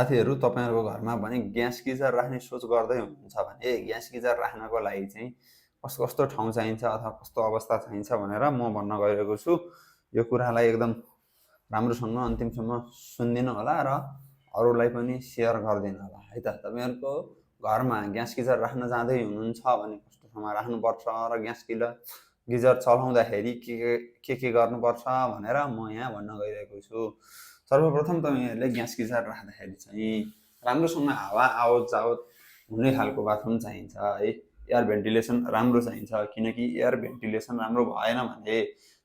साथीहरू तपाईँहरूको घरमा भने ग्यास गिजर राख्ने सोच गर्दै हुनुहुन्छ भने ग्यास गिजर राख्नको लागि चाहिँ कस्तो कस्तो ठाउँ चाहिन्छ अथवा कस्तो अवस्था चाहिन्छ भनेर म भन्न गइरहेको छु। यो कुरालाई एकदम राम्रोसँग अन्तिमसम्म सुनिदिनु होला र अरूलाई पनि सेयर गरिदिनु होला है त। तपाईँहरूको घरमा ग्यास गिजर राख्न जाँदै हुनुहुन्छ भने कस्तो ठाउँमा राख्नुपर्छ र ग्यास गिजर चलाउँदाखेरि के गर्नुपर्छ भनेर म यहाँ भन्न गइरहेको छु। सर्वप्रथम तपाईँहरूले ग्यास गिजर राख्दाखेरि चाहिँ राम्रोसँग हावा आवत जावत हुने खालको बाथरुम चाहिन्छ है। एयर भेन्टिलेसन राम्रो चाहिन्छ, किनकि एयर भेन्टिलेसन राम्रो भएन भने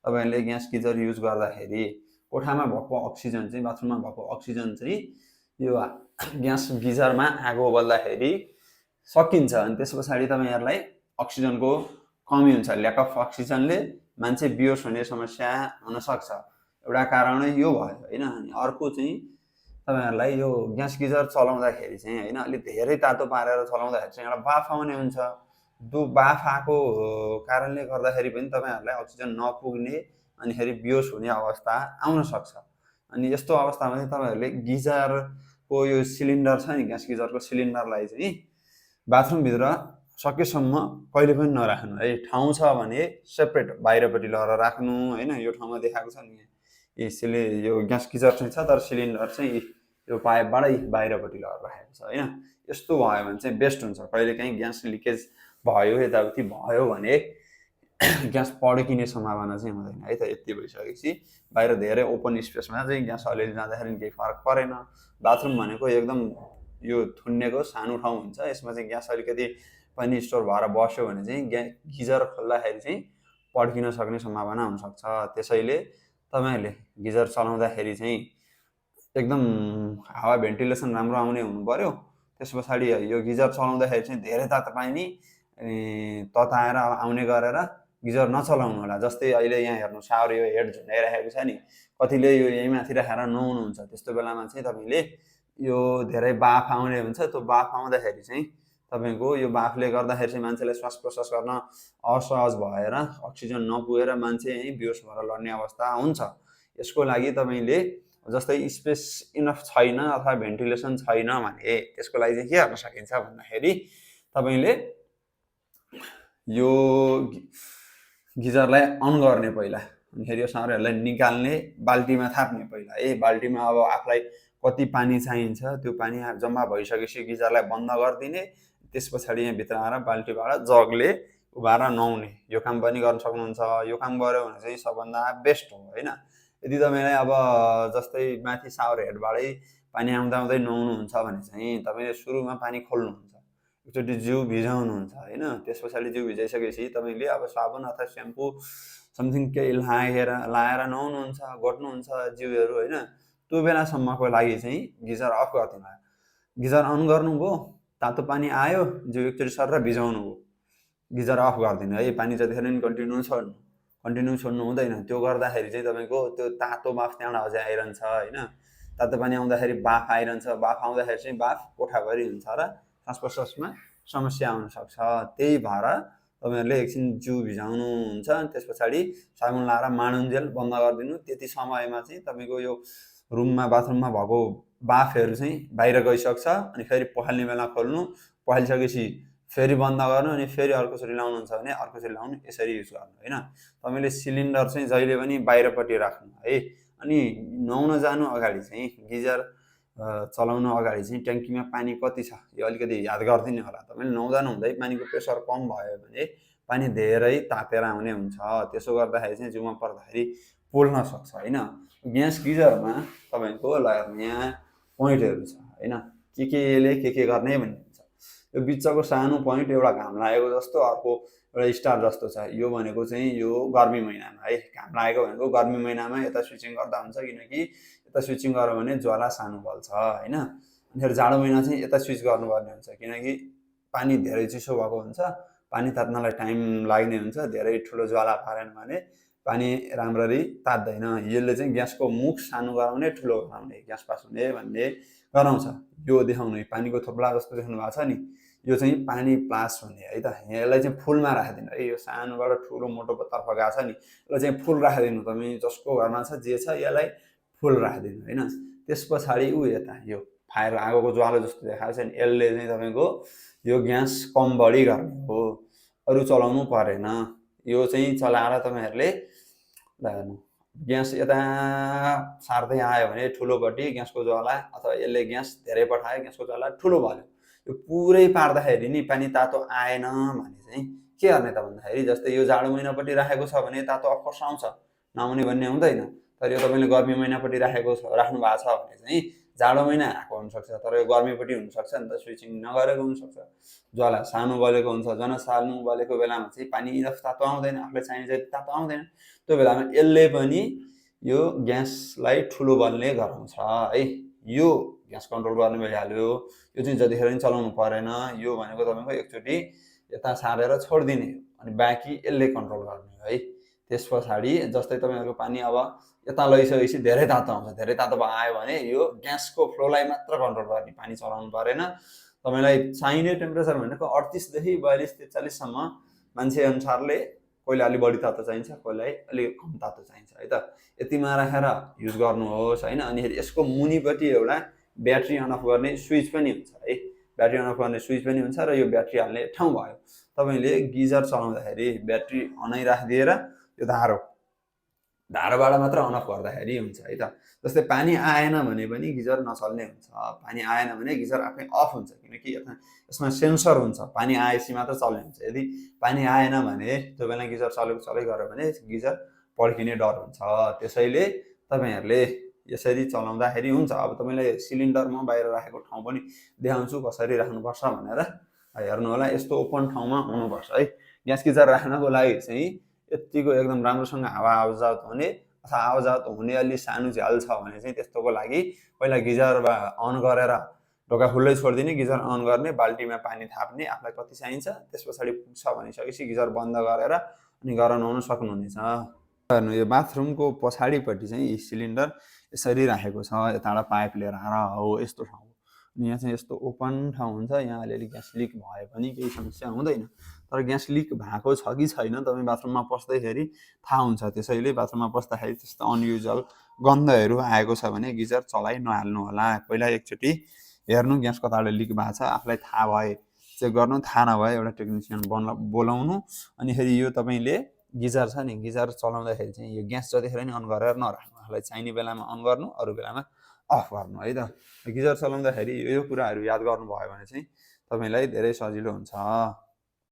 तपाईँहरूले ग्यास गिजर युज गर्दाखेरि कोठामा भएको अक्सिजन चाहिँ बाथरुममा भएको अक्सिजन चाहिँ यो ग्यास गिजरमा आगो बल्दाखेरि सकिन्छ अनि त्यस पछाडि तपाईँहरूलाई अक्सिजनको कमी हुन्छ। ल्याक अफ अक्सिजनले मान्छे बेहोस हुने समस्या हुनसक्छ। एउटा कारणै यो भयो होइन। अनि अर्को चाहिँ तपाईँहरूलाई यो ग्यास गिजर चलाउँदाखेरि चाहिँ होइन अलिक धेरै तातो पारेर चलाउँदाखेरि चाहिँ एउटा बाफ आउने हुन्छ। त्यो बाफ आएको कारणले गर्दाखेरि पनि तपाईँहरूलाई अक्सिजन नपुग्ने अनिखेरि बेहोस हुने अवस्था आउन सक्छ। अनि यस्तो अवस्थामा चाहिँ तपाईँहरूले गिजरको यो सिलिन्डर छ नि, ग्यास गिजरको सिलिन्डरलाई चाहिँ बाथरुमभित्र सकेसम्म कहिले पनि नराख्नु है। ठाउँ छ भने सेपरेट बाहिरपट्टि लगेर राख्नु होइन। यो ठाउँमा देखाएको छ नि, यो ग्यास गिजर चाहिँ छ तर सिलिन्डर चाहिँ यो पाइपबाटै बाहिरपट्टि लगेर राखेको छ होइन। यस्तो भयो भने चाहिँ बेस्ट हुन्छ। कहिलेकाहीँ ग्यास लिकेज भयो यताउति भयो भने ग्यास पड्किने सम्भावना चाहिँ हुँदैन है त। यति भइसकेपछि बाहिर धेरै ओपन स्पेसमा चाहिँ ग्यास अलिअलि जाँदाखेरि केही फरक परेन। बाथरुम भनेको एकदम यो थुन्नेको सानो ठाउँ हुन्छ। यसमा चाहिँ ग्यास अलिकति पनि स्टोर भएर बस्यो भने चाहिँ गिजर खोल्दाखेरि चाहिँ पड्किन सक्ने सम्भावना हुनसक्छ। त्यसैले तपाईँहरूले गिजर चलाउँदाखेरि चाहिँ एकदम हावा भेन्टिलेसन राम्रो आउने हुनु पर्यो। त्यस पछाडि यो गिजर चलाउँदाखेरि चाहिँ धेरै तातो पानी तताएर आउने गरेर गिजर नचलाउनु होला। जस्तै अहिले यहाँ हेर्नु सावर यो हेड झुन्डाइराखेको छ नि, कतिले यो यही माथि राखेर नुहाउनुहुन्छ। त्यस्तो बेलामा चाहिँ तपाईँले यो धेरै बाफ आउने हुन्छ। त्यो बाफ आउँदाखेरि चाहिँ तपाईँको यो बाफले गर्दाखेरि चाहिँ मान्छेलाई श्वास प्रश्वास गर्न असहज भएर अक्सिजन नपुगेर मान्छे यहीँ बेहोस भएर लड्ने अवस्था हुन्छ। यसको लागि तपाईँले जस्तै स्पेस इनफ छैन अथवा भेन्टिलेसन छैन भने त्यसको लागि चाहिँ के गर्न सकिन्छ भन्दाखेरि तपाईँले यो गिजरलाई अन गर्ने पहिला, अनिखेरि यो साउरहरूलाई निकाल्ने, बाल्टीमा थाप्ने पहिला है। बाल्टीमा अब आफूलाई कति पानी चाहिन्छ त्यो पानी जम्मा भइसकेपछि गिजरलाई बन्द गरिदिने। त्यस पछाडि यहाँ भित्र आएर बाल्टीबाट जगले उभाएर नुहाउने, यो काम पनि गर्न सक्नुहुन्छ। यो काम गऱ्यो भने चाहिँ सबभन्दा बेस्ट हो होइन। यदि तपाईँलाई अब जस्तै माथि सावर हेडबाटै पानी आउँदा आउँदै नुहाउनुहुन्छ भने चाहिँ तपाईँले सुरुमा पानी खोल्नुहुन्छ, एकचोटि जिउ भिजाउनुहुन्छ होइन। त्यस पछाडि जिउ भिजाइसकेपछि तपाईँले अब साबुन अथवा स्याम्पू समथिङ केही लाएर नुहाउनुहुन्छ, गोट्नुहुन्छ जिउहरू होइन। त्यो बेलासम्मको लागि चाहिँ गिजर अफ गरिदिनु। गिजर अन गर्नुभयो, तातो पानी आयो, जिउ एकचोटि सरेर भिजाउनु भयो, गिजर अफ गरिदिनु है। पानी जतिखेर पनि कन्टिन्यू छोड्नु हुँदैन। त्यो गर्दाखेरि चाहिँ तपाईँको त्यो तातो बाफ त्यहाँबाट अझै आइरहन्छ होइन। तातो पानी आउँदाखेरि बाफ आइरहन्छ, बाफ आउँदाखेरि चाहिँ बाफ कोठाभरि हुन्छ र श्वास प्रश्वासमा समस्या आउनसक्छ। त्यही भएर तपाईँहरूले एकछिन जिउ भिजाउनुहुन्छ, त्यस पछाडि साबुन लाएर माडुन्जेल बन्द गरिदिनु। त्यति समयमा चाहिँ तपाईँको यो रुममा बाथरुममा भएको बाफहरू चाहिँ बाहिर गइसक्छ। अनि फेरि पखाल्ने बेला खोल्नु, पखालिसकेपछि फेरि बन्द गर्नु, अनि फेरि अर्कोचोटि लाउनुहुन्छ भने अर्कोचोटि लाउनु, यसरी युज गर्नु होइन। तपाईँले सिलिन्डर चाहिँ जहिले पनि बाहिरपट्टि राख्नु है। अनि नुहाउन जानु अगाडि चाहिँ गिजर चलाउनु अगाडि चाहिँ ट्याङ्कीमा पानी कति छ यो अलिकति याद गरिदिनु होला। तपाईँले नुहाउँदा नुहाउँदै पानीको प्रेसर कम भयो भने पानी धेरै तातेर आउने हुन्छ। त्यसो गर्दाखेरि चाहिँ जिउमा पर्दाखेरि पोल्न सक्छ होइन। ग्यास गिजरमा तपाईँको यहाँ पोइन्टहरू छ होइन, केले के गर्ने भन्ने हुन्छ। यो बिचको सानो पोइन्ट एउटा घाम लागेको जस्तो, अर्को एउटा स्टार जस्तो छ। यो भनेको चाहिँ यो गर्मी महिनामा है, घाम लागेको भनेको गर्मी महिनामा यता स्विचिङ गर्दा हुन्छ, किनकि यता स्विचिङ गर्यो भने ज्वाला सानो बल्छ होइन। अनि फेरि जाडो महिना चाहिँ यता स्विच गर्नुपर्ने हुन्छ, किनकि पानी धेरै चिसो भएको हुन्छ, पानी तात्नलाई टाइम लाग्ने हुन्छ। धेरै ठुलो ज्वाला पारेन भने पानी राम्ररी तात्दैन। यसले चाहिँ ग्यासको मुख सानो गराउने, ठुलो गराउने, ग्यास पास हुने भन्ने गराउँछ। यो देखाउनु पानीको थोप्ला जस्तो देख्नु भएको छ नि, यो चाहिँ पानी प्लास हुने है त। यसलाई चाहिँ फुलमा राखिदिनु है। यो सानोबाट ठुलो मोटोतर्फ गएको छ नि, यसलाई चाहिँ फुल राखिदिनु। तपाईँ जसको घरमा छ जे छ यसलाई फुल राखिदिनु होइन। त्यस पछाडि यता यो फायर आगोको ज्वालो जस्तो देखाएको छ नि, यसले चाहिँ तपाईँको यो ग्यास कम बढी गर्ने हो, अरू चलाउनु परेन। यो चाहिँ चलाएर तपाईँहरूले हेर्नु ग्यास यता सार्दै आयो भने ठुलोपट्टि ग्यासको ज्वाला अथवा यसले ग्यास धेरै पठायो, ग्यासको ज्वाला ठुलो भयो। यो पुरै पार्दाखेरि नि पानी तातो आएन भने चाहिँ के गर्ने त भन्दाखेरि जस्तै यो जाडो महिनापट्टि राखेको छ भने तातो अफकोर्स आउँछ, नआउने भन्ने हुँदैन। तर यो तपाईँले गर्मी महिनापट्टि राख्नु भएको छ भने चाहिँ जाडो महिना आएको हुनसक्छ, तर यो गर्मीपट्टि हुनसक्छ नि त, स्विचिङ नगरेको हुनसक्छ, ज्वाला सानो बलेको हुन्छ, सानो बलेको बेलामा चाहिँ पानी इनफ तातो आउँदैन, आफूलाई चाहिने जति तातो आउँदैन। त्यो बेलामा यसले पनि यो ग्यासलाई ठुलो बल्ने गराउँछ है। यो ग्यास कन्ट्रोल गर्ने भइहाल्यो। यो चाहिँ जतिखेर पनि चलाउनु परेन। यो भनेको तपाईँको एकचोटि यता सारेर छोडिदिने हो, अनि बाँकी यसले कन्ट्रोल गर्ने हो है। त्यस पछाडि जस्तै तपाईँहरूको पानी अब यता लैसकेपछि धेरै तातो आउँछ, धेरै तातो आयो भने यो ग्यासको फ्लोलाई मात्र कन्ट्रोल गर्ने, पानी चलाउनु परेन। तपाईँलाई चाहिने टेम्परेचर भनेको 38 देखि 42 43 सम्म मान्छे अनुसारले, कोहीलाई अलिक बढी तातो चाहिन्छ, कोहीलाई अलिक कम तातो चाहिन्छ है त। यतिमा राखेर युज गर्नुहोस् होइन। अनि यसको मुनिपट्टि एउटा ब्याट्री अन अफ गर्ने स्विच पनि हुन्छ है, ब्याट्री अन अफ गर्ने स्विच पनि हुन्छ र यो ब्याट्री हाल्ने ठाउँ भयो। तपाईँले गिजर चलाउँदाखेरि ब्याट्री अनै राखिदिएर यो धारोबाट मात्र अन अफ गर्दाखेरि हुन्छ है त। जस्तै पानी आएन भने पनि गिजर नचल्ने हुन्छ, पानी आएन भने गिजर आफै अफ हुन्छ, किनकि यसमा सेन्सर हुन्छ, पानी आएपछि मात्र चल्ने हुन्छ। यदि पानी आएन भने त्यो बेला गिजर चलै गऱ्यो भने गिजर पड्किने डर हुन्छ। त्यसैले तपाईँहरूले यसरी चलाउँदाखेरि हुन्छ। अब तपाईँलाई सिलिन्डर म बाहिर राखेको ठाउँ पनि देखाउँछु कसरी राख्नुपर्छ भनेर, हेर्नु होला। यस्तो ओपन ठाउँमा हुनुपर्छ है। ग्यास गिजर राख्नको लागि चाहिँ यतिको एकदम राम्रोसँग हावा आवजावत हुने अथवा आवजावत हुने अलि सानो झ्याल छ भने चाहिँ त्यस्तोको लागि पहिला गिजर अन गरेर ढोका खुल्लै छोडिदिने, गिजर अन गर्ने, बाल्टीमा पानी थाप्ने, आफूलाई कति चाहिन्छ, त्यस पछाडि पुग्छ भनिसकेपछि गिजर बन्द गरेर अनि गरेर नुहाउन सक्नुहुनेछ। हेर्नु यो बाथरुमको पछाडिपट्टि चाहिँ सिलिन्डर यसरी राखेको छ, यताबाट पाइप लिएर आएर हो यस्तो ठाउँ। अनि यहाँ चाहिँ यस्तो ओपन ठाउँ हुन्छ, यहाँ अलिअलि ग्यास लिक भए पनि केही समस्या हुँदैन। तर ग्यास लिक भएको छ कि छैन तपाईँ बाथरुममा पस्दैखेरि थाहा हुन्छ। त्यसैले बाथरुममा पस्दाखेरि त्यस्तो अनयुजुअल गन्धहरू आएको छ भने गिजर चलाइ नहाल्नु होला। पहिला एकचोटि हेर्नु ग्यास कताबाट लिक भएको छ, आफूलाई थाहा भए चेक गर्नु, थाहा नभए एउटा टेक्निसियन बोलाउनु। अनि फेरि यो तपाईँले गिजर छ नि, गिजर चलाउँदाखेरि चाहिँ यो ग्यास जतिखेर नि अन गरेर नराख्नु, आफूलाई चाहिने बेलामा अन गर्नु, अरू बेलामा अफ गर्नु है त। गिजर चलाउँदाखेरि यो कुराहरू याद गर्नुभयो भने चाहिँ तपाईँलाई धेरै सजिलो हुन्छ।